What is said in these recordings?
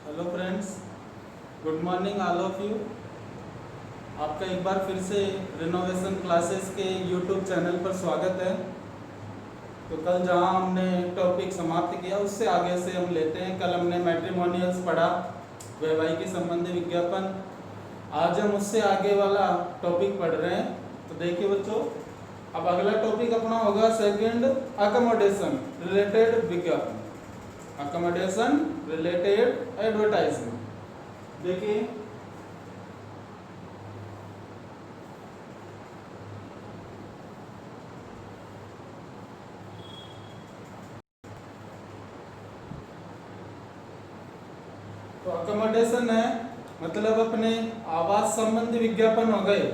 Hello friends, good morning all of you. आपका एक बार फिर से रिनोवेशन क्लासेस के यूट्यूब चैनल पर स्वागत है। तो कल जहां हमने टॉपिक समाप्त किया उससे आगे से हम लेते हैं। कल हमने मैट्रिमोनियल्स पढ़ा, वैवाहिक संबंधी विज्ञापन। आज हम उससे आगे वाला टॉपिक पढ़ रहे हैं। तो देखिए बच्चों, अब अगला टॉपिक अपना होगा सेकंड, अकोमोडेशन रिलेटेड विज्ञापन, अकोमोडेशन रिलेटेड एडवर्टाइजमेंट। देखिए तो अकोमोडेशन है मतलब अपने आवास संबंधी विज्ञापन हो गए,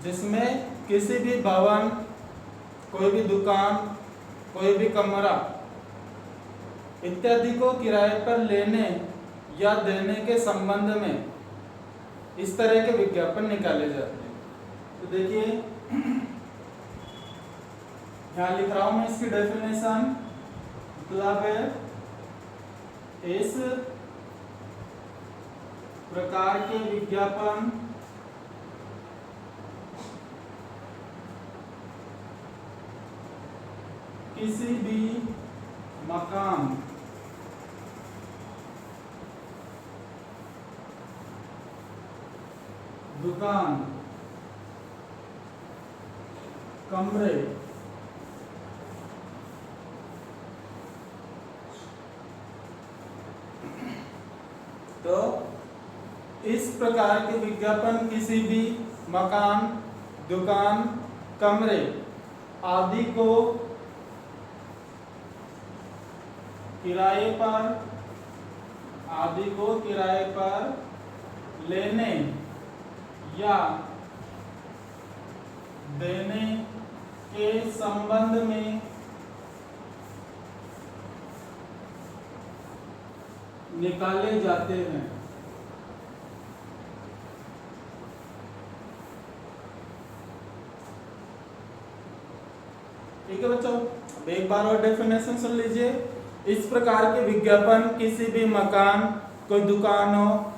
जिसमें किसी भी भवन, कोई भी दुकान, कोई भी कमरा इत्यादि को किराए पर लेने या देने के संबंध में इस तरह के विज्ञापन निकाले जाते हैं। तो देखिए यहाँ लिख रहा हूं मैं इसकी डेफिनेशन। मतलब है इस प्रकार के विज्ञापन किसी भी मकान, दुकान, कमरे, तो इस प्रकार के विज्ञापन किसी भी मकान, दुकान, कमरे आदि को किराए पर लेने या देने के संबंध में निकाले जाते हैं। ठीक है बच्चों, अब एक बार और डेफिनेशन सुन लीजिए। इस प्रकार के विज्ञापन किसी भी मकान, कोई दुकान हो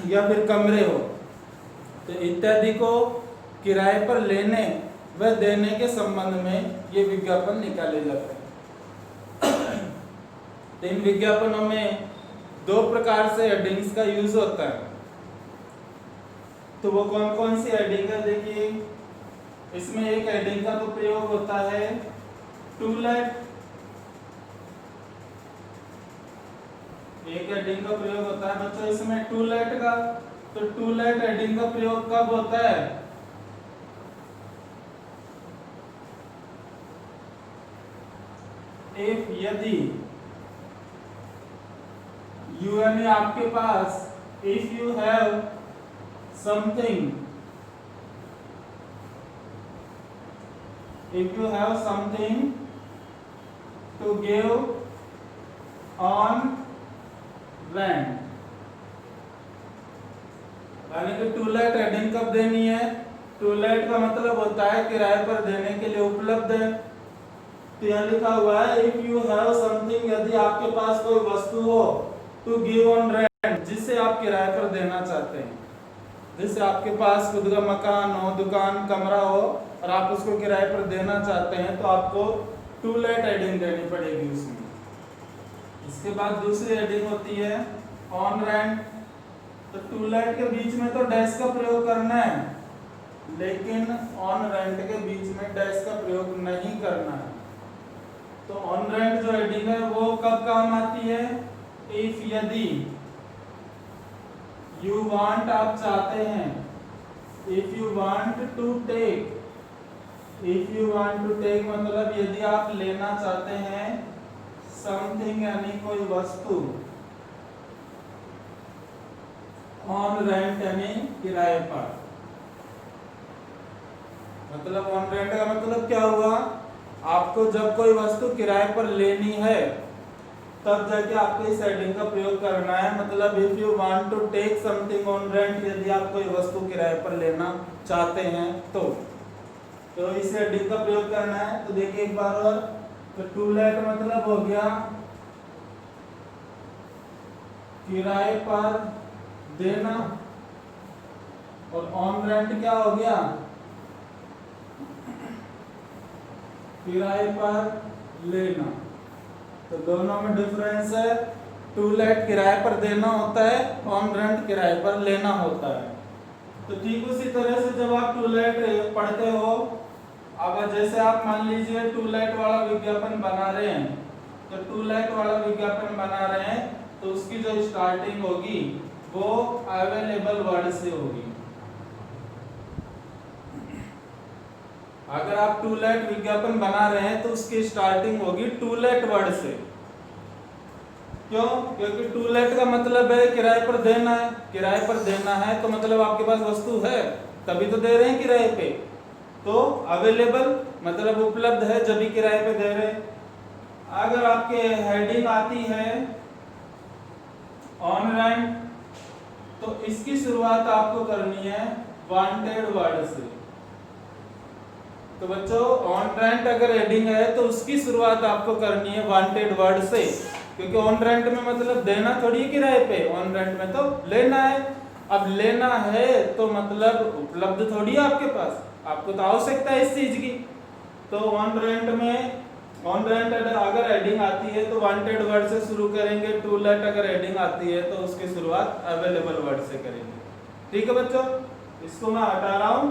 या फिर कमरे हो, तो इत्यादि को किराए पर लेने व देने के संबंध में ये विज्ञापन निकाले जाते हैं। तो इन विज्ञापनों में दो प्रकार से हेडिंग्स का यूज होता है। तो वो कौन कौन सी हेडिंग है? देखिए इसमें एक हेडिंग का तो प्रयोग होता है टू लेट। एक हेडिंग का प्रयोग होता है बच्चों इसमें टू लेट का। तो टू लेट हेडिंग का प्रयोग कब होता है? इफ यदि यू यानी आपके पास, if you have something, if you have something to give on rent, यानी कि टू लेट हेडिंग कब देनी है? टू लेट का मतलब होता है किराए पर देने के लिए उपलब्ध है। तो यहाँ लिखा हुआ है इफ यू हैव समथिंग, यदि आपके पास कोई वस्तु हो, टू गिव ऑन रेंट, जिसे आप किराए पर देना चाहते हैं। जैसे आपके पास खुद का मकान हो, दुकान, कमरा हो और आप उसको किराए पर देना चाहते हैं, तो आपको टू लेट हेडिंग देनी पड़ेगी उसमें। इसके बाद दूसरी हेडिंग होती है ऑन रेंट। तो टू लेट के बीच में तो डैश का प्रयोग करना है, लेकिन ऑन रेंट के बीच में डैश का प्रयोग नहीं करना है। तो ऑन रेंट जो हेडिंग है वो कब काम आती है? इफ यदि यू वांट, आप चाहते हैं, if you want to take, if you want to take मतलब यदि आप लेना चाहते हैं समथिंग यानी कोई वस्तु, ऑन रेंट यानी किराए पर। मतलब ऑन रेंट का मतलब क्या हुआ? आपको जब कोई वस्तु किराए पर लेनी है तब जाके आपको इस हेडिंग का प्रयोग करना है। मतलब if you want to take something on rent, यदि आप कोई वस्तु किराए पर लेना चाहते हैं तो इस हेडिंग का प्रयोग करना है। तो देखिए एक बार और, तो टू लेट मतलब हो गया किराए पर देना और ऑन रेंट क्या हो गया, किराए पर लेना। तो दोनों में डिफरेंस है, टू लेट किराए पर देना होता है, ऑन रेंट किराए पर लेना होता है। तो ठीक उसी तरह से जब आप टू लेट पढ़ते हो, अब जैसे आप मान लीजिए टू लेट वाला विज्ञापन बना रहे हैं, तो टू लेट वाला विज्ञापन बना रहे हैं तो उसकी जो स्टार्टिंग होगी वो अवेलेबल वर्ड से होगी। अगर आप टू लेट विज्ञापन बना रहे हैं तो उसकी स्टार्टिंग होगी टू लेट वर्ड से। क्यों? क्योंकि टू लेट का मतलब है किराए पर देना है, किराए पर देना है तो मतलब आपके पास वस्तु है तभी तो दे रहे हैं किराए पे। तो अवेलेबल मतलब उपलब्ध है जब भी किराए पे दे रहे हैं। अगर आपके हेडिंग आती है ऑन रेंट तो इसकी शुरुआत आपको करनी है वांटेड वर्ड से। तो बच्चों ऑन रेंट अगर हेडिंग है तो उसकी शुरुआत आपको करनी है वांटेड वर्ड से, क्योंकि ऑन रेंट में मतलब देना थोड़ी है किराए पे, ऑन रेंट में तो लेना है। अब लेना है तो मतलब उपलब्ध थोड़ी है आपके पास, आपको तो आवश्यकता है इस चीज की। तो ऑन रेंट में ऑन रेंट अगर हेडिंग आती है तो वांटेड वर्ड से शुरू करेंगे, टू लेट अगर हेडिंग आती है तो उसकी शुरुआत अवेलेबल वर्ड से करेंगे। ठीक है बच्चों, इसको मैं हटा रहा हूं।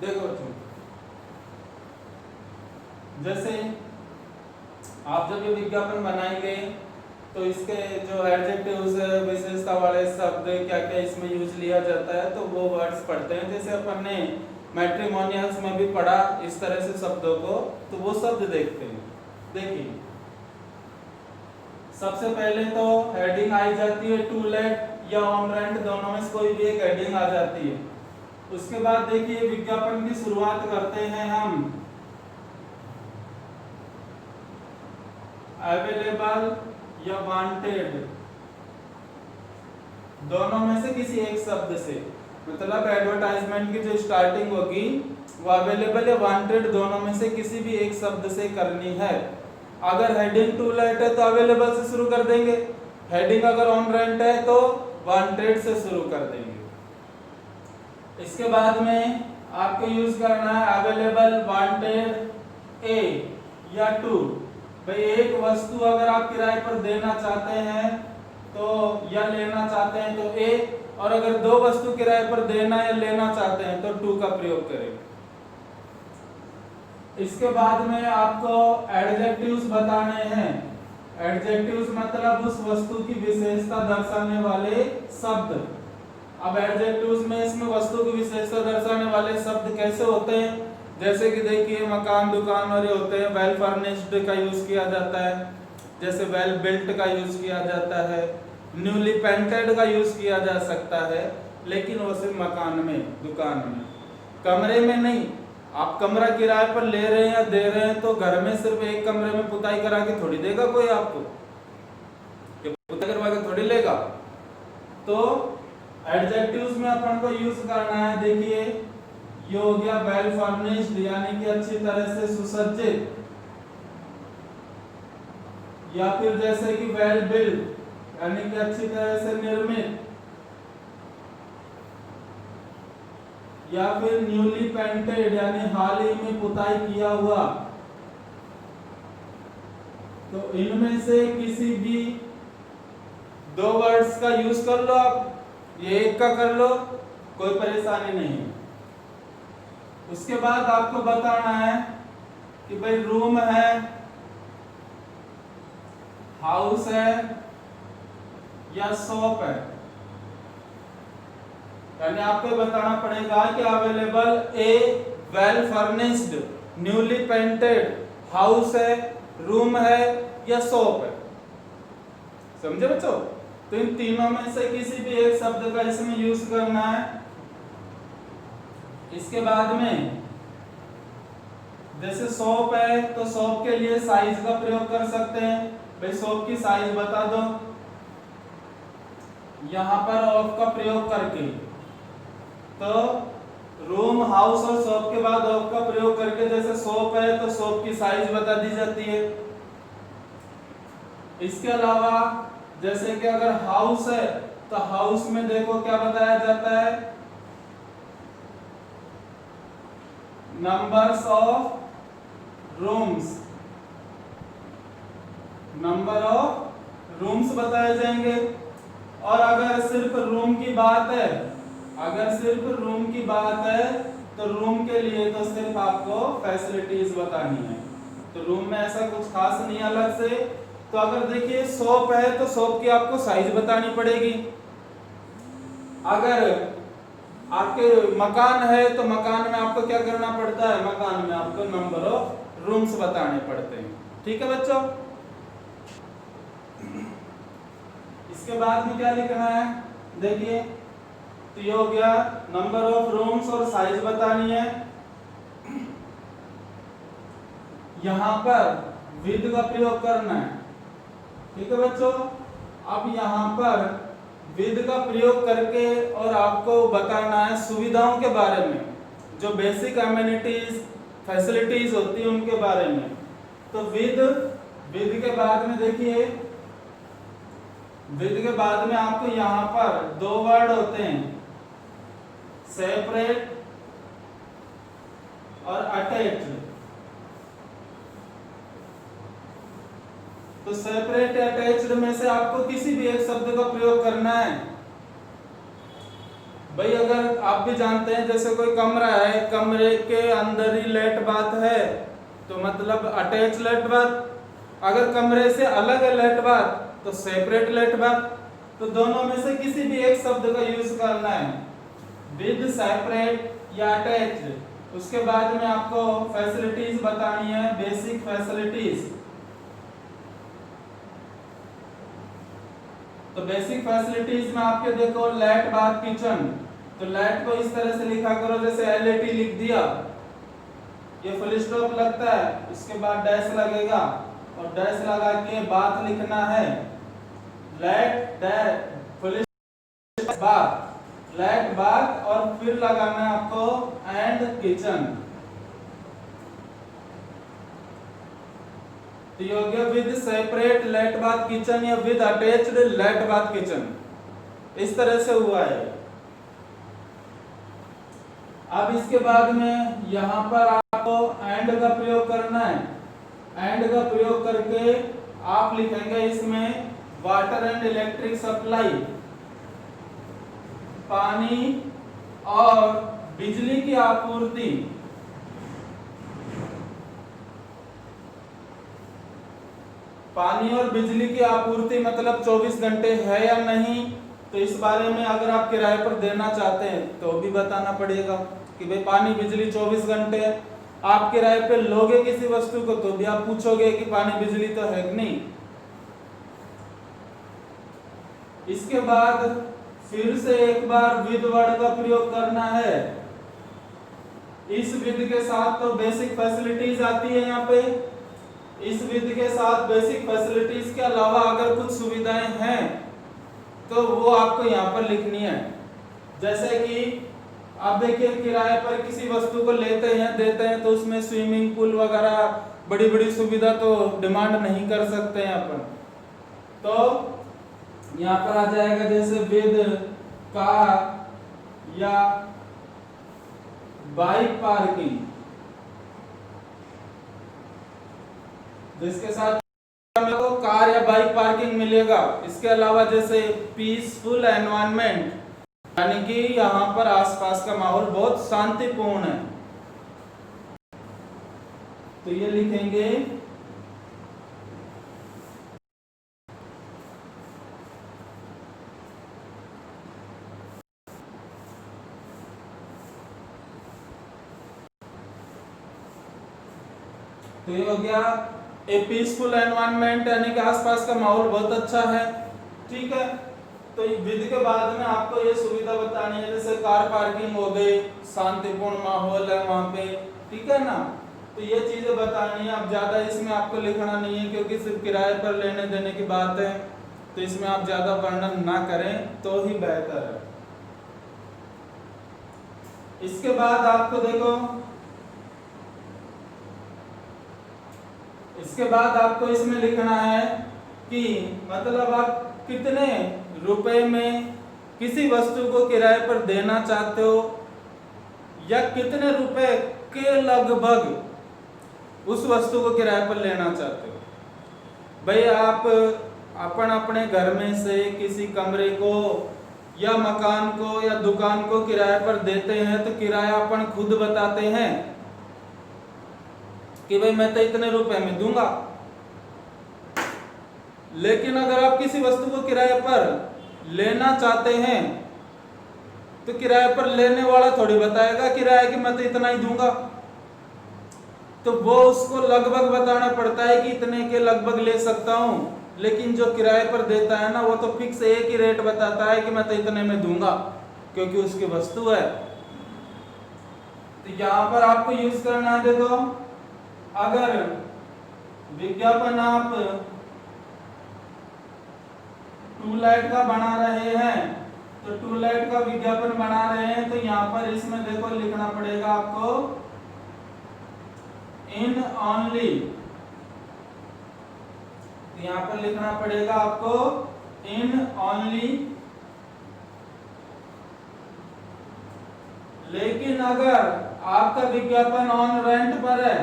देखो जैसे आप जब ये विज्ञापन बनाएंगे तो इसके जो एडजेक्टिव्स विशेषता वाले शब्द क्या क्या इसमें यूज लिया जाता है तो वो वर्ड्स पढ़ते हैं। जैसे अपन ने मैट्रिमोनियल्स में भी पढ़ा इस तरह से शब्दों को, तो वो शब्द देखते हैं। देखिए सबसे पहले तो हेडिंग आई जाती है टू लेट या ऑन रेंट, दोनों में से कोई भी एक हेडिंग आ जाती है। उसके बाद देखिए विज्ञापन की शुरुआत करते हैं हम अवेलेबल या वांटेड, दोनों में से किसी एक शब्द से। मतलब एडवर्टाइजमेंट की जो स्टार्टिंग होगी वो अवेलेबल या वांटेड दोनों में से किसी भी एक शब्द से करनी है। अगर हेडिंग टू लेट है तो अवेलेबल से शुरू कर देंगे, हेडिंग अगर ऑन रेंट है तो वांटेड से शुरू कर देंगे। इसके बाद में आपको यूज करना है अवेलेबल, वांटेड, ए या टू। भाई एक वस्तु अगर आप किराए पर देना चाहते हैं तो या लेना चाहते हैं तो ए, और अगर दो वस्तु किराए पर देना या लेना चाहते हैं तो टू का प्रयोग करें। इसके बाद में आपको एडजेक्टिव्स बताने हैं। एडजेक्टिव्स मतलब उस वस्तु की विशेषता दर्शाने वाले शब्द। अब एडजेक्टिव्स में इसमें वस्तु की विशेषता दर्शाने वाले शब्द कैसे होते हैं, जैसे कि देखिए मकान, दुकान और ये होते हैं। वेल फर्निश्ड का यूज किया जाता है, जैसे वेल बिल्ट का यूज किया जाता है, न्यूली पेंटेड का यूज किया जा सकता है, लेकिन वो सिर्फ मकान में, दुकान में, कमरे में नहीं। आप कमरा किराए पर ले रहे हैं या दे रहे हैं तो घर में सिर्फ एक कमरे में पुताई करा के थोड़ी देगा कोई आपको, पुताई करवा के थोड़ी लेगा। तो एडजेक्टिव्स में अपन को यूज करना है, देखिए ये हो गया वेल फर्निश्ड यानी कि अच्छी तरह से सुसज्जित, या फिर जैसे कि वेल बिल्ट यानी कि अच्छी तरह से निर्मित, या फिर न्यूली पेंटेड यानी हाल ही में पुताई किया हुआ। तो इनमें से किसी भी दो वर्ड्स का यूज कर लो आप, ये एक का कर लो, कोई परेशानी नहीं। उसके बाद आपको बताना है कि भाई रूम है, हाउस है या शॉप है, यानी आपको बताना पड़ेगा कि available a well furnished, newly painted, house है, रूम है या शॉप है। समझे बच्चों? तो इन तीनों में से किसी भी एक शब्द का इसमें यूज करना है। इसके बाद में जैसे सोप है तो सोप के लिए साइज का प्रयोग कर सकते हैं। भाई सोप की साइज बता दो, यहां पर ऑफ का प्रयोग करके। तो रूम, हाउस और सोप के बाद ऑफ का प्रयोग करके जैसे सोप है तो सोप की साइज बता दी जाती है। इसके अलावा जैसे कि अगर हाउस है तो हाउस में देखो क्या बताया जाता है, numbers of rooms, number of rooms बताए जाएंगे। और अगर सिर्फ रूम की बात है, अगर सिर्फ रूम की बात है तो रूम के लिए तो सिर्फ आपको फैसिलिटीज बतानी है। तो रूम में ऐसा कुछ खास नहीं अलग से। तो अगर देखिए शॉप है तो शॉप की आपको साइज बतानी पड़ेगी। अगर आपके मकान है तो मकान में आपको क्या करना पड़ता है, मकान में आपको नंबर ऑफ रूम्स बताने पड़ते हैं। ठीक है बच्चों। इसके बाद में क्या लिखना है, देखिए तो ये हो गया नंबर ऑफ रूम्स और साइज बतानी है। यहां पर विद का प्रयोग करना है। ठीक है बच्चों। अब यहां पर विद का प्रयोग करके और आपको बताना है सुविधाओं के बारे में, जो बेसिक एमिनिटीज फैसिलिटीज होती है उनके बारे में। तो विद के बाद में देखिए, विद के बाद में आपको यहां पर दो वर्ड होते हैं, सेपरेट और अटैच्ड। तो सेपरेट अटैच्ड में से आपको किसी भी एक शब्द का प्रयोग करना है। भाई अगर आप भी जानते हैं जैसे कोई कमरा है, कमरे के अंदर ही लेट बाथ है तो मतलब अटैच लेट बाथ। अगर कमरे से अलग है लेट बाथ तो सेपरेट लेट बाथ। तो दोनों में से किसी भी एक शब्द का यूज करना है, विद, सेपरेट या अटैच्ड। उसके बाद में आपको फैसिलिटीज बतानी है, बेसिक फैसिलिटीज। तो बेसिक फैसिलिटीज में आपके देखो लेट बाथ किचन। तो लेट को इस तरह से लिखा करो जैसे LAT लिख दिया, ये फुल स्टॉप लगता है, उसके बाद डैश लगेगा और डैश लगा के बात लिखना है, लेट डैश फुल स्टॉप बात, लेट बाथ और फिर लगाना है आपको एंड किचन। तो ये हो गया with separate let bath kitchen या with attached let bath kitchen. इस तरह से हुआ है। अब इसके बाद में यहां पर आपको एंड का प्रयोग करना है। एंड का प्रयोग करके आप लिखेंगे इसमें वाटर एंड इलेक्ट्रिक सप्लाई, पानी और बिजली की आपूर्ति। पानी और बिजली की आपूर्ति मतलब 24 घंटे है या नहीं, तो इस बारे में अगर आप किराए पर देना चाहते हैं तो भी बताना पड़ेगा कि भाई पानी बिजली 24 घंटे है। आप किराए पे लोगे किसी वस्तु को तो भी आप पूछोगे कि पानी बिजली तो है कि नहीं। इसके बाद फिर से एक बार विद वर्ड का प्रयोग करना है। इस विद के साथ तो बेसिक फैसिलिटीज आती है यहाँ पे। इस विद के साथ बेसिक फैसिलिटीज के अलावा अगर कुछ सुविधाएं हैं तो वो आपको यहाँ पर लिखनी है। जैसे कि आप देखिए किराए पर किसी वस्तु को लेते हैं देते हैं तो उसमें स्विमिंग पूल वगैरह बड़ी बड़ी सुविधा तो डिमांड नहीं कर सकते हैं अपन। तो यहाँ पर आ जाएगा जैसे विद कार या बाइक पार्किंग, जिसके साथ को कार या बाइक पार्किंग मिलेगा। इसके अलावा जैसे पीसफुल एनवायरनमेंट, यानी कि यहाँ पर आसपास का माहौल बहुत शांतिपूर्ण है, तो ये लिखेंगे तो ये हो गया ए पीसफुल एनवायरनमेंट, यानी कि आसपास का माहौल बहुत अच्छा है। ठीक है। तो विद के बाद में आपको ये सुविधा बतानी है, जैसे कार पार्किंग हो गई, शांतिपूर्ण माहौल है वहाँ पे, ठीक है ना। तो ये चीजें बतानी है। अब ज्यादा इसमें आपको लिखना नहीं है क्योंकि सिर्फ किराए पर लेने देने की बात है, तो इसमें आप ज्यादा वर्णन ना करें तो ही बेहतर है। इसके बाद आपको देखो, इसके बाद आपको इसमें लिखना है कि मतलब आप कितने रुपए में किसी वस्तु को किराए पर देना चाहते हो या कितने रुपए के लगभग उस वस्तु को किराए पर लेना चाहते हो। भाई आप अपने घर में से किसी कमरे को या मकान को या दुकान को किराए पर देते हैं तो किराया अपन खुद बताते हैं कि भाई मैं तो इतने रुपए में दूंगा। लेकिन अगर आप किसी वस्तु को किराए पर लेना चाहते हैं तो किराए पर लेने वाला थोड़ी बताएगा किराया कि मैं तो इतना ही दूंगा, तो वो उसको लगभग बताना पड़ता है कि इतने के लगभग ले सकता हूं। लेकिन जो किराए पर देता है ना, वो तो फिक्स एक ही रेट बताता है कि मैं तो इतने में दूंगा, क्योंकि उसकी वस्तु है। तो यहां पर आपको यूज करना है, देखो अगर विज्ञापन आप ट्यूबलाइट का बना रहे हैं, तो ट्यूबलाइट का विज्ञापन बना रहे हैं, तो यहाँ पर इसमें देखो लिखना पड़ेगा आपको इन ओनली, यहाँ पर लिखना पड़ेगा आपको इन ओनली। लेकिन अगर आपका विज्ञापन ऑन रेंट पर है,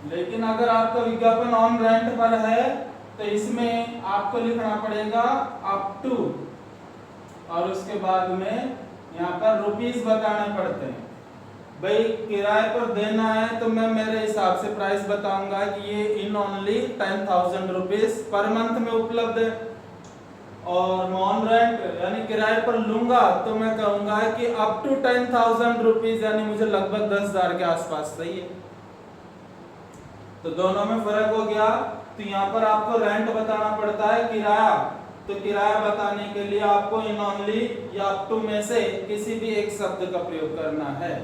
लेकिन अगर आपका विज्ञापन ऑन रेंट पर है तो इसमें आपको लिखना पड़ेगा अप टू, और उसके बाद में यहाँ पर रुपीस बताने पड़ते हैं। भाई किराए पर देना है तो मैं मेरे हिसाब से प्राइस बताऊंगा कि ये in only 10,000 rupees per month में उपलब्ध है, और ऑन रेंट यानी किराए पर लूंगा तो मैं कहूंगा कि अप टू 10,000 रुपीज, यानी मुझे लगभग 10,000 के आसपास चाहिए। तो दोनों में फर्क हो गया। तो यहाँ पर आपको रेंट बताना पड़ता है, किराया, तो किराया बताने के लिए आपको इन ओनली या अप टू में से किसी भी एक शब्द का प्रयोग करना है।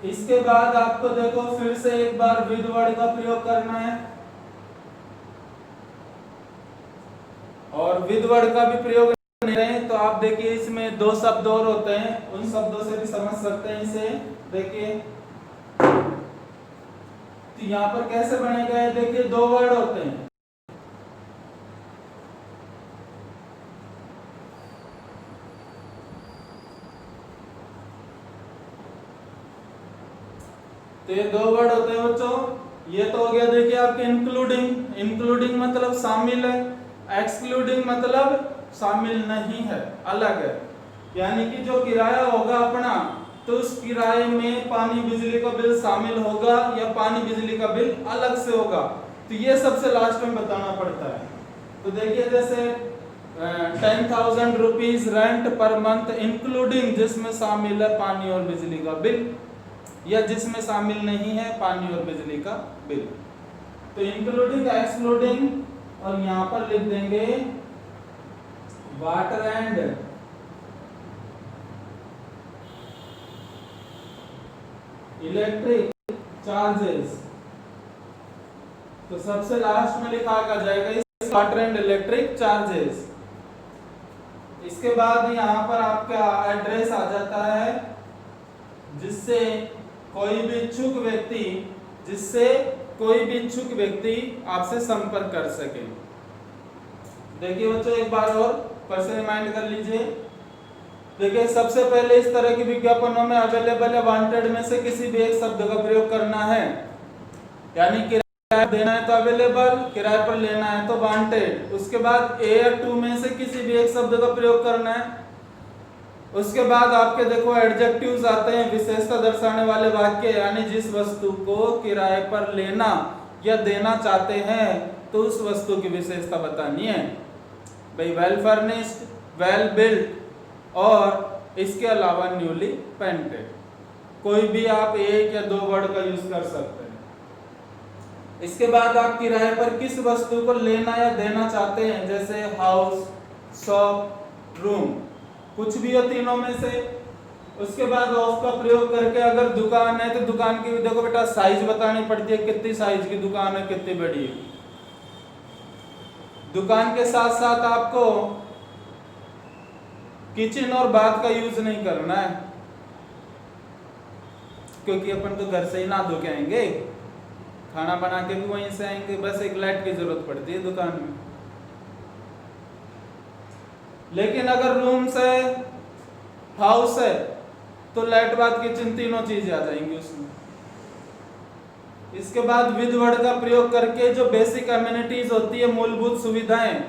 इसके बाद आपको देखो फिर से एक बार विद वर्ड का प्रयोग करना है, और विद वर्ड का भी प्रयोग नहीं रहे तो आप देखिए इसमें दो शब्द और होते हैं, उन शब्दों से भी समझ सकते हैं इसे। देखिए तो यहाँ पर कैसे बनेगा, देखिए दो वर्ड होते हैं, तो ये दो वर्ड होते हैं बच्चों। ये तो हो गया देखिए आपके इंक्लूडिंग, इंक्लूडिंग मतलब शामिल है, एक्सक्लूडिंग मतलब शामिल नहीं है, अलग है। यानी कि जो किराया होगा अपना, तो उस किराए में पानी बिजली का बिल शामिल होगा या पानी बिजली का बिल अलग से होगा, तो ये सबसे लास्ट में बताना पड़ता है। तो देखिए जैसे 10,000 rupees rent per month including, जिसमें शामिल है पानी और बिजली का बिल, या जिसमें शामिल नहीं है पानी और बिजली का बिल। तो इंक्लूडिंग, एक्सक्लूडिंग, और यहाँ पर लिख देंगे वाटर एंड इलेक्ट्रिक चार्जेस। तो सबसे लास्ट में लिखा जाएगा इस वाटर एंड इलेक्ट्रिक चार्जेस। इसके बाद यहाँ पर आपका एड्रेस आ जाता है, जिससे कोई भी इच्छुक व्यक्ति आपसे संपर्क कर सके। देखिए बच्चों एक बार और फिर से रिमाइंड कर लीजिए। देखिए सबसे पहले इस तरह की विज्ञापनों में अवेलेबल या वांटेड में से किसी भी एक शब्द का प्रयोग करना है, यानी किराया देना है तो अवेलेबल, किराए पर लेना है तो वांटेड। उसके बाद ए या टू में से किसी भी एक शब्द का प्रयोग करना है। उसके बाद आपके देखो एडजेक्टिव्स आते हैं, विशेषता दर्शाने वाले वाक्य, यानी जिस वस्तु को किराए पर लेना या देना चाहते हैं तो उस वस्तु की विशेषता बतानी है। भाई वेल फर्निश्ड, वेल बिल्ट, और इसके अलावा न्यूली पेंटेड, कोई भी आप एक या दो वर्ड का यूज कर सकते हैं। इसके बाद आप किराए पर किस वस्तु को लेना या देना चाहते हैं, जैसे हाउस, शॉप, रूम, कुछ भी हो तीनों में से। उसके बाद ऑफ का प्रयोग करके अगर दुकान है तो दुकान की देखो बेटा साइज बतानी पड़ती है, कितनी साइज की दुकान है, कितनी बड़ी है। दुकान के साथ साथ आपको किचन और बाथ का यूज नहीं करना है, क्योंकि अपन तो घर से ही नहा धो के आएंगे, खाना बना के भी वहीं से आएंगे, बस एक लाइट की जरूरत पड़ती है दुकान में। लेकिन अगर रूम से हाउस है तो लाइट बाथ किचन तीनों चीजें आ जाएंगी उसमें। इसके बाद विद वर्ड का प्रयोग करके जो बेसिक अम्यूनिटीज होती है, मूलभूत सुविधाएं,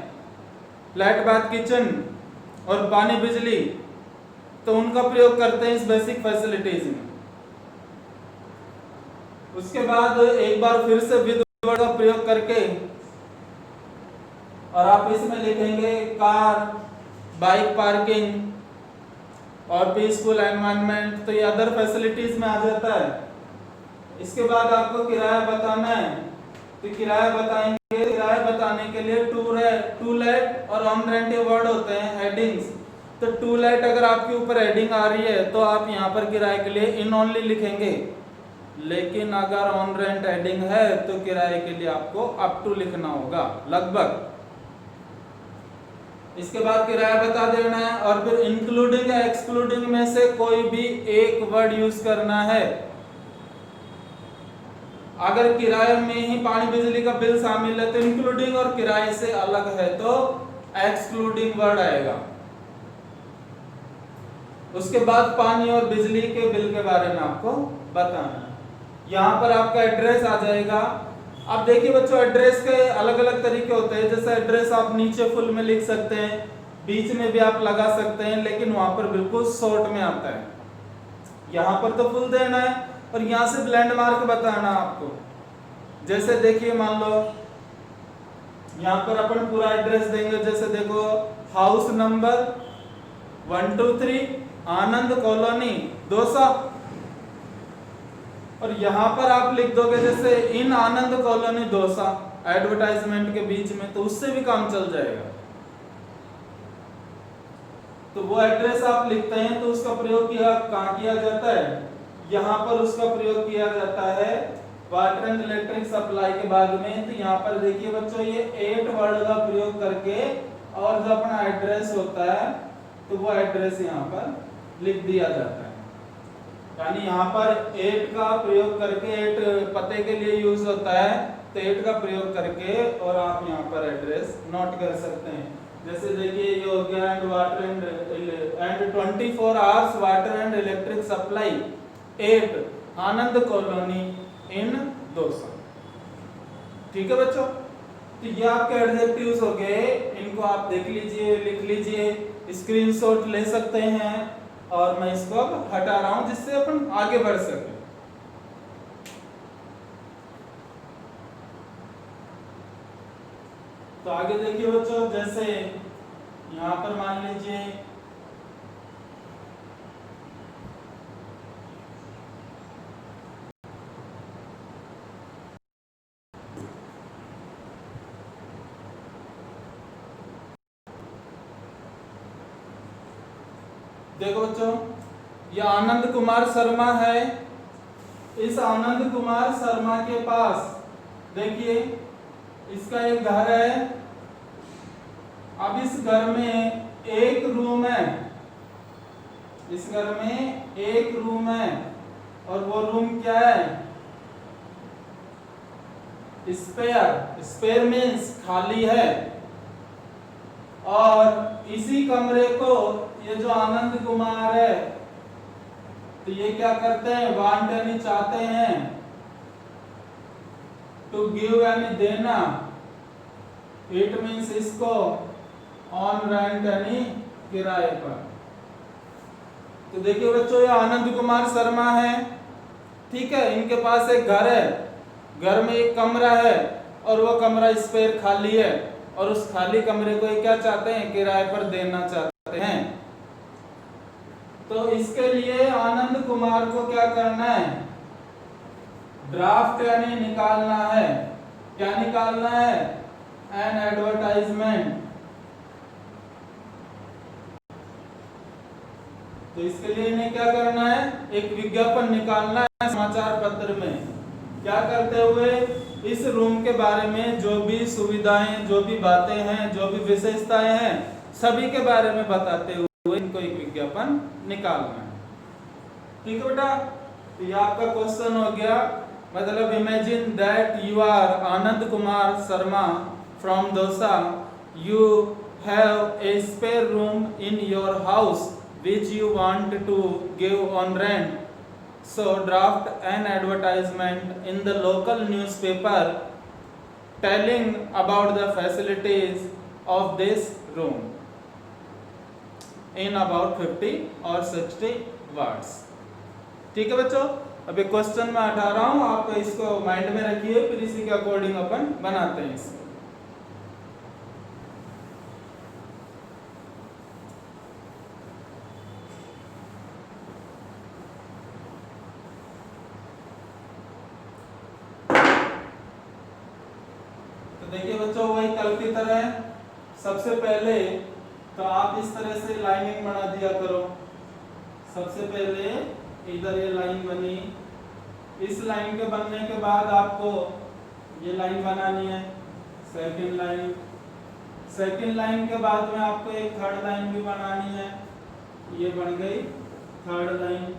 लाइट बाथ किचन और पानी बिजली, तो उनका प्रयोग करते हैं इस बेसिक फैसिलिटीज में। उसके बाद एक बार फिर से विद वर्ड का प्रयोग करके और आप इसमें लिखेंगे कार, बाइक पार्किंग और पीसफुल एनवायरनमेंट, तो ये अदर फैसिलिटीज में आ जाता है। इसके बाद आपको किराया बताना है, तो किराया बताएंगे। किराया बताने के लिए टू लेट और ऑन रेंट ये वर्ड होते हैं, हेडिंग्स। तो टू लेट अगर आपके ऊपर हेडिंग आ रही है तो आप यहाँ पर किराए के लिए इन ओनली लिखेंगे, लेकिन अगर ऑन रेंट हेडिंग है तो किराए के लिए आपको अप टू लिखना होगा, लगभग। इसके बाद किराया बता देना है और फिर इंक्लूडिंग या एक्सक्लूडिंग में से कोई भी एक वर्ड यूज करना है। अगर किराए में ही पानी बिजली का बिल शामिल है तो इंक्लूडिंग, और किराए से अलग है तो एक्सक्लूडिंग वर्ड आएगा। उसके बाद पानी और बिजली के बिल के बारे में आपको बताना है। यहाँ पर आपका एड्रेस आ जाएगा। अब देखिए बच्चों, एड्रेस के अलग अलग तरीके होते हैं। जैसे एड्रेस आप नीचे फुल में लिख सकते हैं, बीच में भी आप लगा सकते हैं, लेकिन वहां पर बिल्कुल शॉर्ट में आता है। यहाँ पर तो फुल देना है और यहाँ से लैंडमार्क बताना आपको। जैसे देखिए मान लो यहाँ पर अपन पूरा एड्रेस देंगे, जैसे देखो हाउस नंबर 123 आनंद कॉलोनी दौसा, और यहाँ पर आप लिख दोगे जैसे इन आनंद कॉलोनी दौसा एडवर्टाइजमेंट के बीच में, तो उससे भी काम चल जाएगा। तो वो एड्रेस आप लिखते हैं तो उसका प्रयोग कहाँ किया जाता है, यहाँ पर उसका प्रयोग किया जाता है वाटर एंड इलेक्ट्रिक सप्लाई के बाद में। तो यहाँ पर देखिए बच्चों, ये 8 वर्ड का प्रयोग करके और जो अपना एड्रेस होता है तो वो एड्रेस यहाँ पर लिख दिया जाता है। यानी यहाँ पर 8 का प्रयोग करके, 8 पते के लिए यूज होता है, तो 8 का प्रयोग करके और आप यहाँ पर एड्रेस नोट कर सकते हैं। जैसे देखिए ये हो गया and water and 24 hours water and electric supply 8 Anand colony इन दौसा। ठीक है बच्चों, तो ये आपके एडजेक्टिव्स हो गए। इनको आप देख लीजिए, लिख लीजिए, स्क्रीनशॉट ले सकते हैं, और मैं इसको अब हटा रहा हूं जिससे अपन आगे बढ़ सके। तो आगे देखिए बच्चों, जैसे यहाँ पर मान लीजिए देखो बच्चों, ये आनंद कुमार शर्मा है। इस आनंद कुमार शर्मा के पास देखिए इसका एक घर है। अब इस घर में एक रूम है, इस घर में एक रूम है, और वो रूम क्या है, स्पेयर। स्पेयर मीन्स खाली है। और इसी कमरे को ये जो आनंद कुमार है, तो ये क्या करते हैं, वांट यानी चाहते हैं, टू गिव यानी देना, इट मीन्स इसको ऑन रेंट यानी किराए पर। तो देखिए बच्चों, ये आनंद कुमार शर्मा है, ठीक है। इनके पास एक घर है, घर में एक कमरा है और वो कमरा स्पेयर खाली है, और उस खाली कमरे को ये क्या चाहते हैं, किराए पर देना चाहते हैं। तो इसके लिए आनंद कुमार को क्या करना है, ड्राफ्ट यानी निकालना है। क्या निकालना है? An advertisement. तो इसके लिए इन्हें क्या करना है? एक विज्ञापन निकालना है समाचार पत्र में। क्या करते हुए? इस रूम के बारे में जो भी सुविधाएं, जो भी बातें हैं, जो भी विशेषताएं हैं, सभी के बारे में बताते हुए इनको एक विज्ञापन निकालना है। ठीक है बेटा, तो ये आपका क्वेश्चन हो गया। मतलब imagine that you are Anand Kumar Sharma from Dausa, you have a spare room in your house which you want to give on rent, so draft an advertisement in the local newspaper telling about the facilities of this room in about 50 or 60 words। ठीक है बच्चों, अभी question मैं हटा रहा हूं, आप इसको माइंड में रखिए, फिर इसी के अकॉर्डिंग अपन बनाते हैं इसको। देखिए बच्चों, वही कल की तरह सबसे पहले तो आप इस तरह से लाइनिंग बना दिया करो। सबसे पहले इधर ये लाइन बनी, इस लाइन के बनने के बाद आपको ये लाइन बनानी है, सेकंड लाइन। सेकंड लाइन के बाद में आपको एक थर्ड लाइन भी बनानी है, ये बन गई थर्ड लाइन।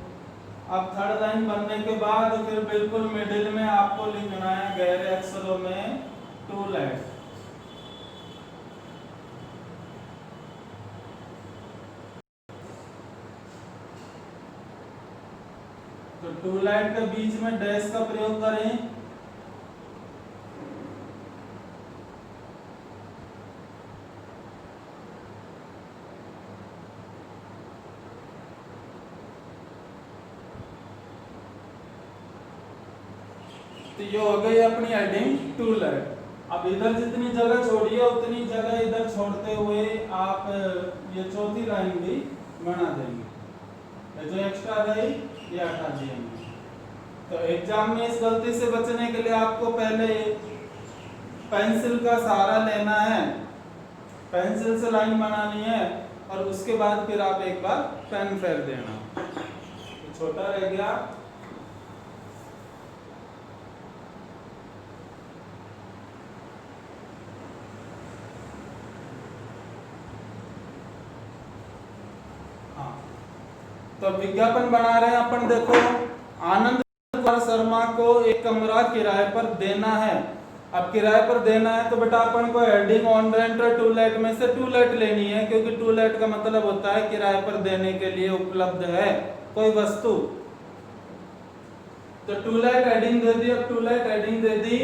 अब थर्ड लाइन बनने के बाद फिर बिल्कुल मिडिल में आपको लिखना है गहरे अक्षरों में टू लेट। तो टू लेट के बीच में डैश का प्रयोग करें। तो ये हो गई अपनी हेडिंग टू लेट। अब इधर जितनी जगह छोड़ी है उतनी जगह इधर छोड़ते हुए आप ये चौथी लाइन भी बना देंगे। जो एक्स्ट्रा रही ये हटा देंगे। तो एग्जाम में इस गलती से बचने के लिए आपको पहले पेंसिल का सहारा लेना है, पेंसिल से लाइन बनानी है और उसके बाद फिर आप एक बार पेन फेर देना। तो छोटा रह गया। तो विज्ञापन बना रहे हैं अपन। देखो, आनंद कुमार शर्मा को एक कमरा किराए पर देना है। अब किराए पर देना है तो बेटा अपन को हेडिंग ऑन रेंट और टू लेट में से टू लेट लेनी है, क्योंकि टू लेट का मतलब होता है किराए पर देने के लिए उपलब्ध है कोई वस्तु। तो टू लेट हेडिंग दे दी। अब टू लेट हेडिंग दे दी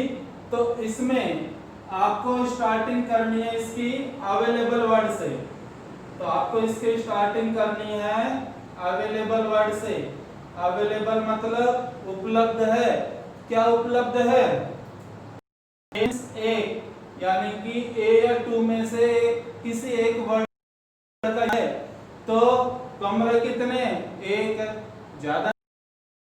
तो इसमें आपको स्टार्टिंग करनी है इसकी अवेलेबल वर्ड से। तो आपको इसकी स्टार्टिंग करनी है अवेलेबल वर्ड से। अवेलेबल मतलब उपलब्ध है। क्या उपलब्ध है? एक, यानी कि ए या टू में से किसी एक वर्ड का है। तो कमरे कितने? एक, ज्यादा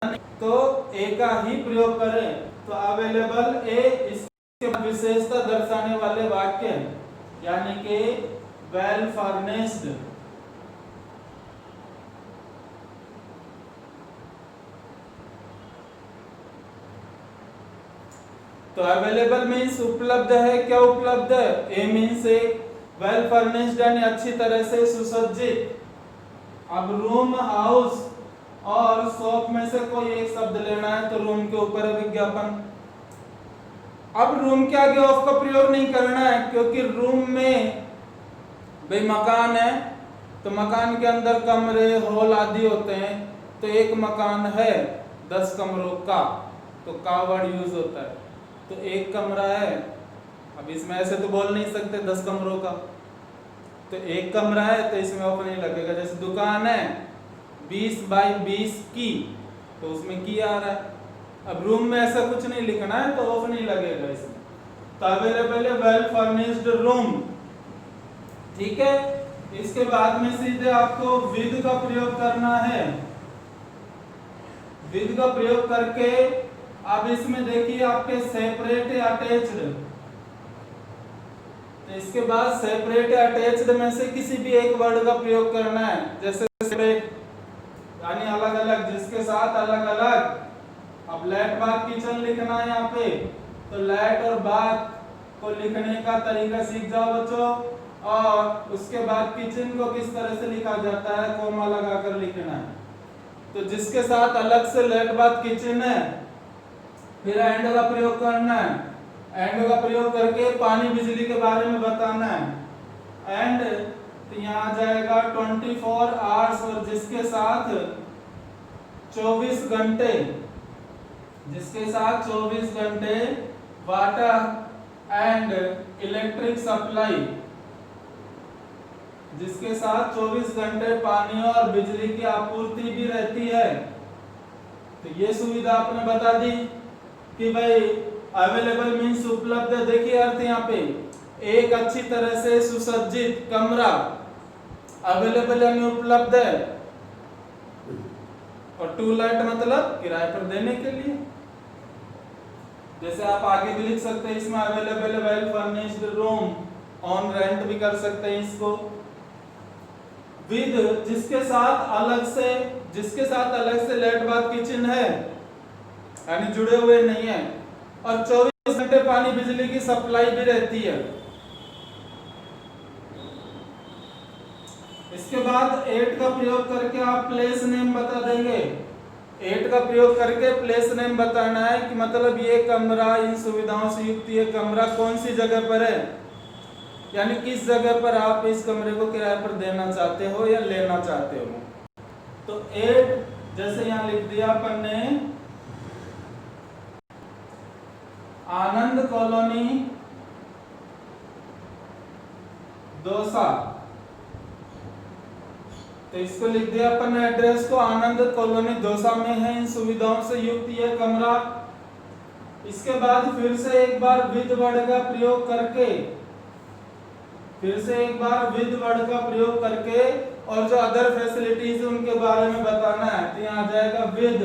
नहीं, तो ए का ही प्रयोग करें। तो अवेलेबल ए, इसके विशेषता दर्शाने वाले वाक्य यानी कि वेल फर्निश्ड। तो अवेलेबल मीन्स उपलब्ध है। क्या उपलब्ध है? ए मीन्स एक, वेल फर्निश्ड यानी अच्छी तरह से सुसज्जित। अब रूम, हाउस और शॉप में से कोई एक शब्द लेना है, तो रूम के ऊपर है विज्ञापन। अब रूम के आगे ऑफ का प्रयोग नहीं करना है, क्योंकि रूम में भाई मकान है तो मकान के अंदर कमरे, हॉल आदि होते हैं। तो एक मकान है 10 कमरों का, तो का वर्ड यूज होता है। तो एक कमरा है, अब इसमें ऐसे तो बोल नहीं सकते 10 कमरों का, तो एक कमरा है तो इसमें ऑफ नहीं लगेगा। जैसे दुकान है 20 बाई 20 की, तो उसमें की आ रहा है। अब रूम में ऐसा कुछ नहीं लिखना है तो ऑफ नहीं लगेगा इसमें। तो अवेलेबल है वेल फर्निश्ड रूम। ठीक है, इसके बाद में सीधे आपको विद का प्रयोग करना है। विद का प्रयोग करके अब इसमें देखिए आपके सेपरेट या अटैच्ड, तो इसके बाद सेपरेट या अटैच्ड में से किसी भी एक वर्ड का प्रयोग करना है। जैसे सेपरेट यानी अलग अलग, जिसके साथ अलग अलग। अब लेट बाथ किचन लिखना है यहाँ पे, तो लेट और बाथ को लिखने का तरीका सीख जाओ बच्चों। और उसके बाद किचन को किस तरह से लिखा जाता है, कोमा लगाकर लिखना है। तो जिसके साथ अलग से लेट बाथ किचन है, फिर एंड का प्रयोग करना है। एंड का प्रयोग करके पानी बिजली के बारे में बताना है। एंड तो यहाँ आ जाएगा 24 आवर्स, और जिसके साथ 24 घंटे, जिसके साथ 24 घंटे वाटर एंड इलेक्ट्रिक सप्लाई, जिसके साथ 24 घंटे पानी और बिजली की आपूर्ति भी रहती है। तो ये सुविधा आपने बता दी कि भाई अवेलेबल मीन्स उपलब्ध है। देखिए अर्थ यहाँ पे, एक अच्छी तरह से सुसज्जित कमरा, अवेलेबल यानी उपलब्ध है, और टू लेट मतलब किराए पर देने के लिए। जैसे आप आगे भी लिख सकते हैं इसमें available well furnished room on rent भी कर सकते हैं इसको। विद जिसके साथ अलग से लेट बाथ किचन है यानी जुड़े हुए नहीं है, और 24 घंटे पानी बिजली की सप्लाई भी रहती है। इसके बाद एट का प्रयोग करके आप प्लेस नेम बता देंगे। एट का प्रयोग करके प्लेस नेम बताना है कि मतलब ये कमरा इन सुविधाओं से युक्त ये कमरा कौन सी जगह पर है, यानी किस जगह पर आप इस कमरे को किराए पर देना चाहते हो या लेना चाहते हो। तो एट जैसे यहाँ लिख दिया अपन ने, आनंद कॉलोनी दौसा, तो इसको लिख दिया अपन ने एड्रेस को, आनंद कॉलोनी दौसा में है इन सुविधाओं से युक्त यह कमरा। इसके बाद फिर से एक बार विद वर्ड का प्रयोग करके, और जो अदर फैसिलिटीज उनके बारे में बताना है। तो यहाँ आ जाएगा विद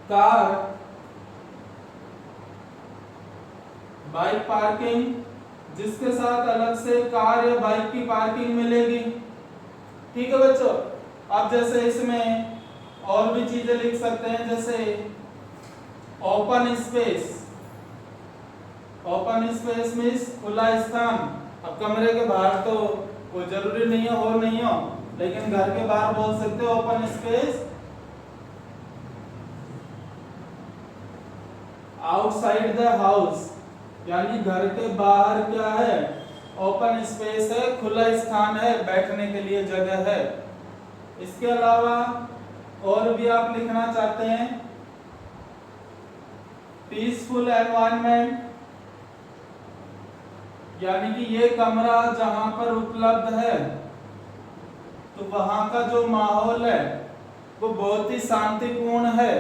कार बाइक पार्किंग, जिसके साथ अलग से कार या बाइक की पार्किंग मिलेगी। ठीक है बच्चों। अब जैसे इसमें और भी चीजें लिख सकते हैं, जैसे open space. Open space means खुला स्थान। अब कमरे के बाहर तो कोई जरूरी नहीं है, हो नहीं हो, लेकिन घर के बाहर बोल सकते हो open space. Outside the house, यानी घर के बाहर क्या है, ओपन स्पेस है, खुला स्थान है, बैठने के लिए जगह है। इसके अलावा और भी आप लिखना चाहते हैं, पीसफुल एनवायरनमेंट, यानी कि ये कमरा जहां पर उपलब्ध है तो वहां का जो माहौल है वो बहुत ही शांतिपूर्ण है,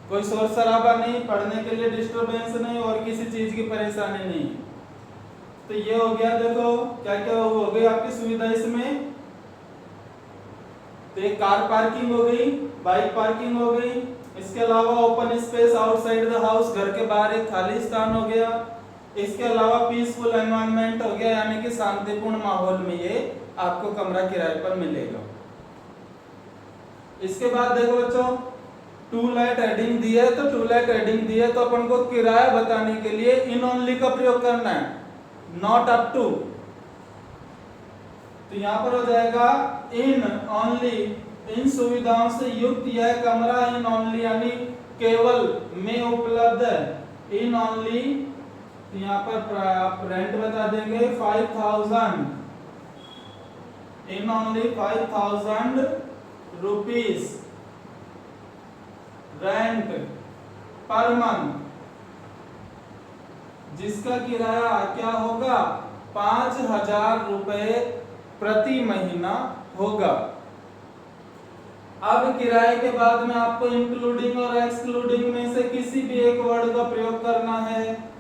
कोई शोर शराबा नहीं, पढ़ने के लिए डिस्टरबेंस नहीं, और किसी चीज की परेशानी नहीं। तो ये हो गया, देखो क्या क्या हो गई आपकी सुविधा इसमें। तो एक कार पार्किंग हो गई, बाइक पार्किंग हो गई, इसके अलावा open space outside the house, घर के बाहर एक खाली स्थान हो गया, इसके अलावा पीसफुल एनवायरनमेंट हो गया, यानी कि शांतिपूर्ण माहौल में ये आपको कमरा किराए पर मिलेगा। इसके बाद देखो बच्चों, टू लेट हेडिंग दी है, तो टू लेट हेडिंग दी है तो अपन को किराया बताने के लिए इन ओनली का प्रयोग करना है, नॉट अप टू। तो यहां पर हो जाएगा इन ओनली, इन सुविधाओं से युक्त यह कमरा, इन ओनली यानी केवल में उपलब्ध है, इन ओनली। यहाँ पर आप रेंट बता देंगे 5000, in only 5000 rupees rent per month, जिसका किराया क्या होगा, 5000 रुपए प्रति महीना होगा। अब किराए के बाद में आपको इंक्लूडिंग और एक्सक्लूडिंग में से किसी भी एक वर्ड का प्रयोग करना है।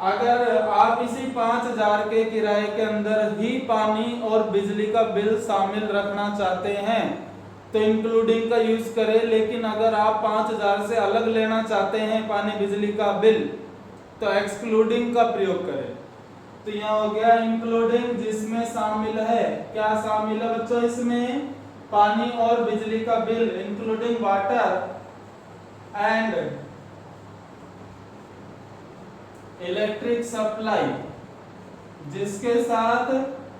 अगर आप इसी 5000 के किराए के अंदर ही पानी और बिजली का बिल शामिल रखना चाहते हैं तो इंक्लूडिंग का यूज करें, लेकिन अगर आप 5000 से अलग लेना चाहते हैं पानी बिजली का बिल तो एक्सक्लूडिंग का प्रयोग करें। तो यहाँ हो गया इंक्लूडिंग, जिसमें शामिल है, क्या शामिल है बच्चों, इसमें पानी और बिजली का bill, including water and electric supply, जिसके साथ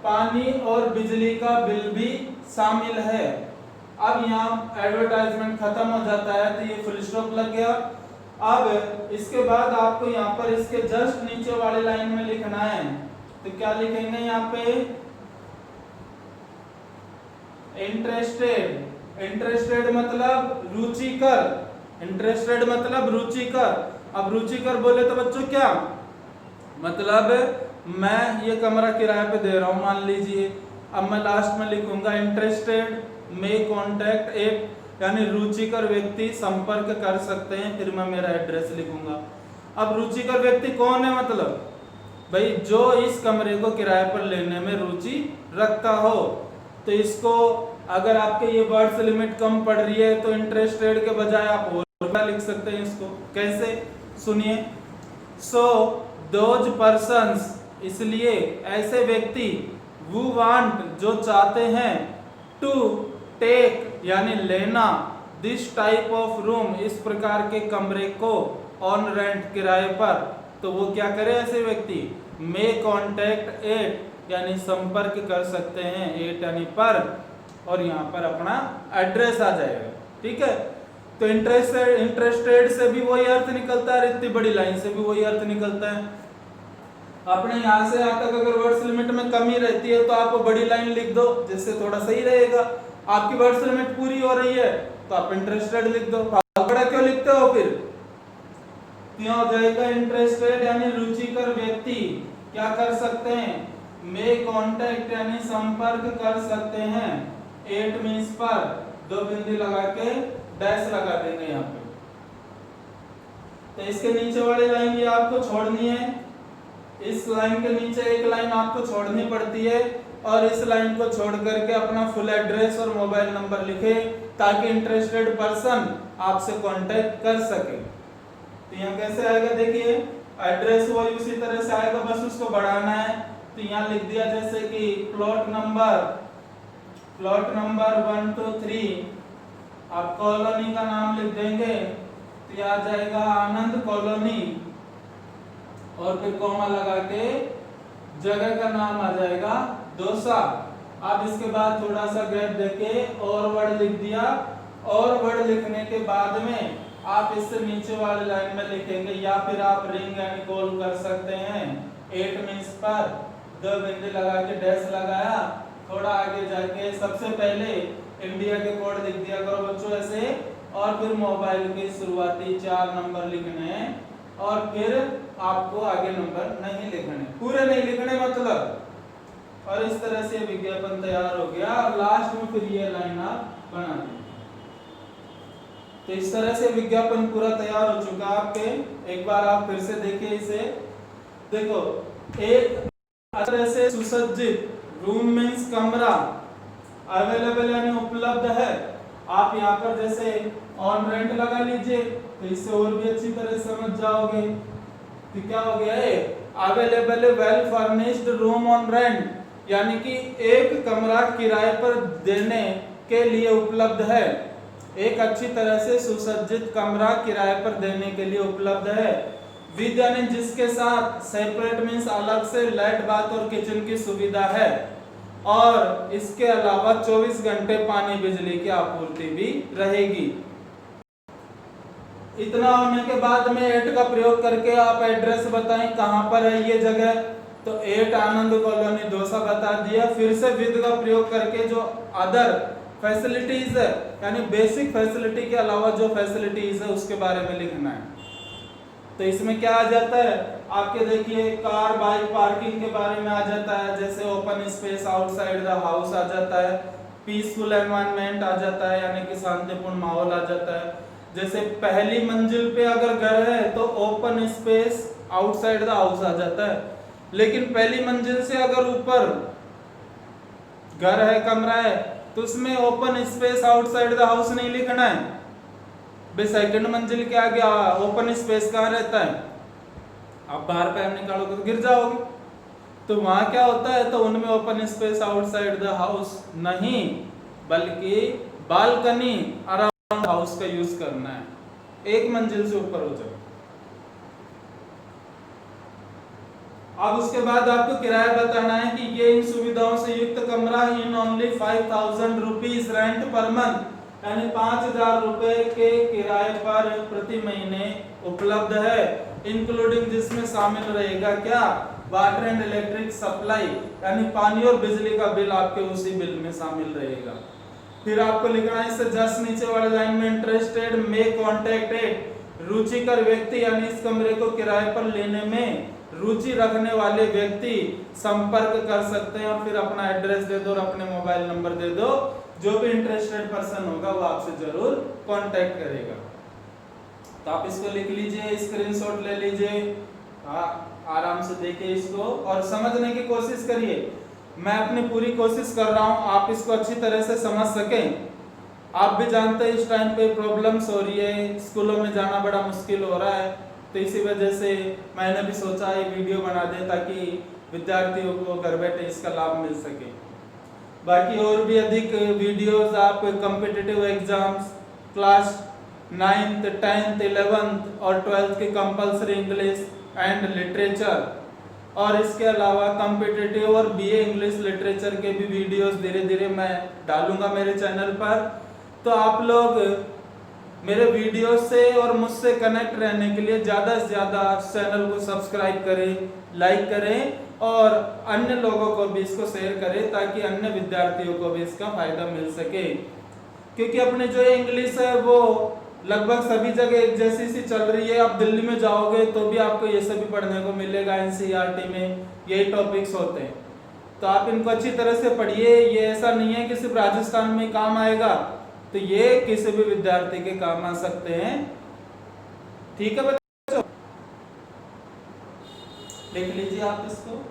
पानी और बिजली का बिल भी शामिल है। अब यहाँ एडवर्टाइजमेंट खत्म हो जाता है, तो ये फुल स्टॉप लग गया। अब इसके बाद आपको यहाँ पर इसके जस्ट नीचे वाली लाइन में लिखना है, तो क्या लिखेंगे यहाँ पे, इंटरेस्टेड। इंटरेस्टेड मतलब रुचिकर, इंटरेस्टेड मतलब रुचिकर। अब रुचिकर बोले तो बच्चों क्या मतलब, मैं ये कमरा किराए पे दे रहा हूँ मान लीजिए, अब मैं लास्ट में लिखूंगा इंटरेस्टेड मे कॉन्टैक्ट एट, यानी रुचिकर व्यक्ति संपर्क कर सकते हैं, फिर मैं मेरा एड्रेस लिखूंगा। अब रुचिकर व्यक्ति कौन है, मतलब भाई जो इस कमरे को किराए पर लेने में रुचि रखता हो। तो इसको अगर आपके ये वर्ड्स लिमिट कम पड़ रही है तो इंटरेस्टेड के बजाय आप और लिख सकते हैं इसको, कैसे सुनिए, सो दोज पर्सन्स, इसलिए ऐसे व्यक्ति, वो वांट जो चाहते हैं, टू टेक यानी लेना, दिस टाइप ऑफ रूम इस प्रकार के कमरे को, ऑन रेंट किराए पर, तो वो क्या करे ऐसे व्यक्ति, मे कॉन्टैक्ट एट यानी संपर्क कर सकते हैं, एट यानी पर, और यहाँ पर अपना एड्रेस आ जाएगा। ठीक है, तो इंटरेस्टेड से भी वही अर्थ निकलता है, इतनी बड़ी लाइन से भी वही अर्थ निकलता है। अपने यहाँ से यहाँ तक अगर वर्ड्स लिमिट में कमी रहती है तो आप बड़ी लाइन लिख दो, जिससे थोड़ा सही रहेगा। आपकी वर्ड्स लिमिट पूरी हो रही है तो आप इंटरेस्टेड लिख दो, बड़ा क्यों लिखते हो फिर, क्यों हो जाएगा इंटरेस्टेड यानी रुचिकर व्यक्ति क्या कर सकते हैं, मे कॉन्टैक्ट यानी संपर्क कर सकते हैं, एट मीन्स पर, दो बिंदी लगा के डैश लगा देंगे यहाँ पे। तो इसके नीचे वाली लाइन ये आपको छोड़नी है, इस लाइन के नीचे एक लाइन आपको छोड़नी पड़ती है, और इस लाइन को छोड़ करके अपना फुल एड्रेस और मोबाइल नंबर लिखे, ताकि इंटरेस्टेड पर्सन आपसे कांटेक्ट कर सके। तो यहाँ कैसे आएगा, देखिए एड्रेस वो उसी तरह से आएगा, बस उसको बढ़ाना है। तो यहाँ लिख दिया जैसे कि प्लॉट नंबर 1 2 3, आप कॉलोनी का नाम लिख देंगे, तो यह आ जाएगा आनंद कॉलोनी, और फिर कॉमा लगा के जगह का नाम आ जाएगा दौसा। अब इसके बाद थोड़ा सा गैप देके और वर्ड लिख दिया, और वर्ड लिखने के बाद में आप इससे नीचे वाली लाइन में लिखेंगे, या फिर आप रिंग यानी कॉल कर सकते हैं, 8 मीन्स पर, दो बिंदी लगा के डैश लगाया, थोड़ा आगे जाके सबसे पहले इंडिया के कोड लिख दिया करो बच्चों ऐसे, और फिर मोबाइल के शुरुआती 4 नंबर लिखने हैं, और फिर आपको आगे नंबर नहीं लिखने, पूरे नहीं लिखने मतलब। और इस तरह से विज्ञापन तैयार हो गया, और लास्ट में फिर ये लाइन आप बना दी। तो इस तरह से विज्ञापन पूरा तैयार हो चुका आपके। एक बार आप फिर से देखिए इसे, देखो एक तरह से सुसज्जित, रूम मीन्स कमरा, अवेलेबल यानी उपलब्ध है। आप यहाँ पर जैसे ऑन रेंट लगा लीजिए तो इससे और भी अच्छी तरह समझ जाओगे। तो क्या हो गया है, available well furnished room on rent, यानी कि एक कमरा किराए पर देने के लिए उपलब्ध है, एक अच्छी तरह से सुसज्जित कमरा किराए पर देने के लिए उपलब्ध है। विद यानी जिसके साथ, सेपरेट मीन्स अलग से, लाइट बाथ और किचन की सुविधा है, और इसके अलावा 24 घंटे पानी बिजली की आपूर्ति भी रहेगी। इतना होने के बाद में 8 का प्रयोग करके आप एड्रेस बताएं कहां पर है ये जगह, तो 8 आनंद कॉलोनी दौसा बता दिया। फिर से विद का प्रयोग करके जो अदर फैसिलिटीज है, यानी बेसिक फैसिलिटी के अलावा जो फैसिलिटीज है उसके बारे में लिखना है। तो इसमें क्या आ जाता है आपके, देखिए कार बाइक पार्किंग के बारे में आ जाता है, जैसे open space outside the house आ जाता है, पीसफुल एनवायरनमेंट आ जाता है, यानी कि शांतिपूर्ण माहौल आ जाता है। जैसे पहली मंजिल पे अगर घर है तो open space outside the house आ जाता है, लेकिन पहली मंजिल से अगर ऊपर घर है, कमरा है, तो उसमें open space outside the house नहीं लिखना है भाई। सेकंड मंजिल के आगे ओपन स्पेस कहाँ रहता है, आप बाहर पैर निकालोगे तो गिर जाओगे। तो वहां क्या होता है, तो उनमें open space outside the house नहीं, बल्कि बालकनी अराउंड हाउस का यूज करना है, एक मंजिल से ऊपर हो जाए। अब उसके बाद आपको किराया बताना है कि ये इन सुविधाओं से युक्त कमरा in only 5000 rupees rent per month, यानी 5000 रुपए के किराए पर प्रति महीने उपलब्ध है, इंक्लूडिंग जिसमें शामिल रहेगा क्या, वाटर एंड इलेक्ट्रिक सप्लाई, यानी पानी और बिजली का बिल आपके उसी बिल में शामिल रहेगा। फिर आपको लिखना है इससे जस्ट नीचे वाले लाइन में इंटरेस्टेड मे कॉन्टेक्टेड, रुचिकर व्यक्ति यानी इस कमरे को किराए पर लेने में रुचि रखने वाले व्यक्ति संपर्क कर सकते हैं, और फिर अपना एड्रेस दे दो और अपने मोबाइल नंबर दे दो, जो भी इंटरेस्टेड पर्सन होगा वो आपसे जरूर कांटेक्ट करेगा। तो आप इसको लिख लीजिए, स्क्रीनशॉट ले लीजिए, आराम से देखिए इसको और समझने की कोशिश करिए। मैं अपनी पूरी कोशिश कर रहा हूं आप इसको अच्छी तरह से समझ सकें। आप भी जानते हैं इस टाइम पे प्रॉब्लम्स हो रही है, स्कूलों में जाना बड़ा मुश्किल हो रहा है, तो इसी वजह से मैंने भी सोचा ये वीडियो बना दें ताकि विद्यार्थियों को घर बैठे इसका लाभ मिल सके। बाकी और भी अधिक वीडियोस आप competitive exams, class 9th, 10th, 11th और 12th के कंपलसरी इंग्लिश एंड लिटरेचर, और इसके अलावा कॉम्पिटिटिव और बीए इंग्लिश लिटरेचर के भी वीडियोस धीरे धीरे मैं डालूंगा मेरे चैनल पर। तो आप लोग मेरे वीडियो से और मुझसे कनेक्ट रहने के लिए ज़्यादा से ज़्यादा चैनल को सब्सक्राइब करें, लाइक करें और अन्य लोगों को भी इसको शेयर करें ताकि अन्य विद्यार्थियों को भी इसका फायदा मिल सके। क्योंकि अपने जो इंग्लिश है वो लगभग सभी जगह एक जैसी सी चल रही है। आप दिल्ली में जाओगे तो भी आपको ये सभी पढ़ने को मिलेगा, एनसीईआरटी में यही टॉपिक्स होते हैं। तो आप इनको अच्छी तरह से पढ़िए, ये ऐसा नहीं है कि सिर्फ राजस्थान में काम आएगा, तो ये किसी भी विद्यार्थी के काम आ सकते हैं। ठीक है बच्चों, देख लीजिए आप इसको।